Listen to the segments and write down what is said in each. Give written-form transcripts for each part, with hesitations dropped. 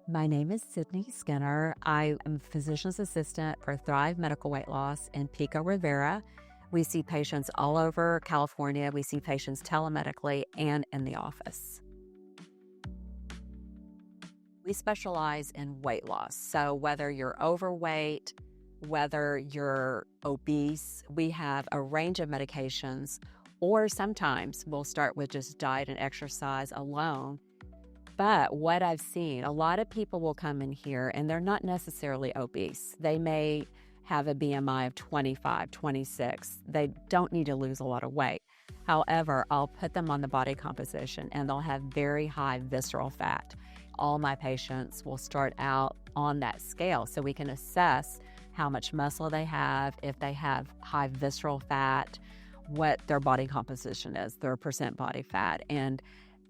My name is Sydney Skinner. I am a physician's assistant for Thrive Medical Weight Loss in Pico Rivera. We see patients all over California. We see patients telemedically and in the office. We specialize in weight loss. So whether you're overweight, whether you're obese, we have a range of medications, or sometimes we'll start with just diet and exercise alone. But what I've seen, a lot of people will come in here and they're not necessarily obese. They may have a BMI of 25, 26. They don't need to lose a lot of weight. However, I'll put them on the body composition and they'll have very high visceral fat. All my patients will start out on that scale so we can assess how much muscle they have, if they have high visceral fat, what their body composition is, their percent body fat. And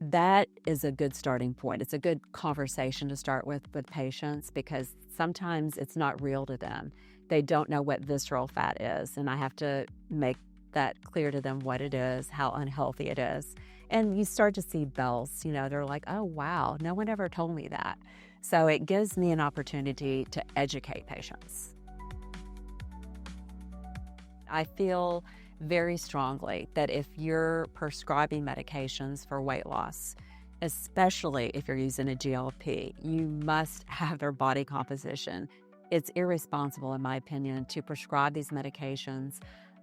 that is a good starting point. It's a good conversation to start with patients because sometimes it's not real to them. They don't know what visceral fat is, and I have to make that clear to them what it is, how unhealthy it is. And you start to see bells, they're like, oh, wow, no one ever told me that. So it gives me an opportunity to educate patients. I feel very strongly that if you're prescribing medications for weight loss, especially if you're using a GLP, you must have their body composition. It's irresponsible, in my opinion, to prescribe these medications,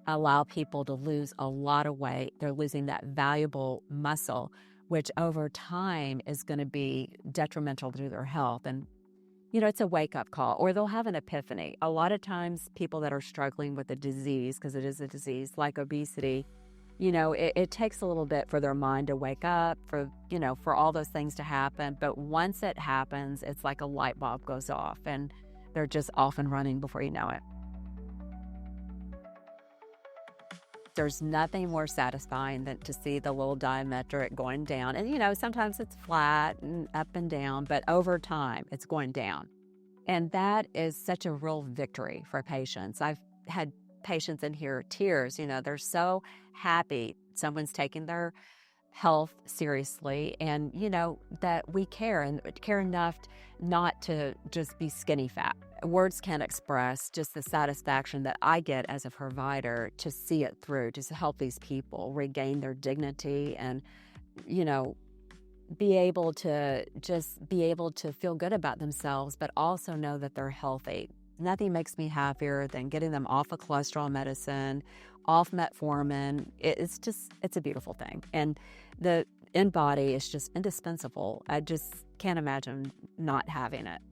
allow people to lose a lot of weight. They're losing that valuable muscle, which over time is going to be detrimental to their health. And it's a wake-up call, or they'll have an epiphany. A lot of times people that are struggling with a disease, because it is a disease like obesity, it takes a little bit for their mind to wake up, for all those things to happen. But once it happens, it's like a light bulb goes off, and they're just off and running before you know it. There's nothing more satisfying than to see the little diametric going down. And, sometimes it's flat and up and down, but over time it's going down. And that is such a real victory for patients. I've had patients in here, tears, they're so happy someone's taking their health seriously and, that we care and care enough not to just be skinny fat. Words can't express just the satisfaction that I get as a provider to see it through, to help these people regain their dignity and, be able to feel good about themselves, but also know that they're healthy. Nothing makes me happier than getting them off of cholesterol medicine, off metformin. It's a beautiful thing. And the InBody is just indispensable. I just can't imagine not having it.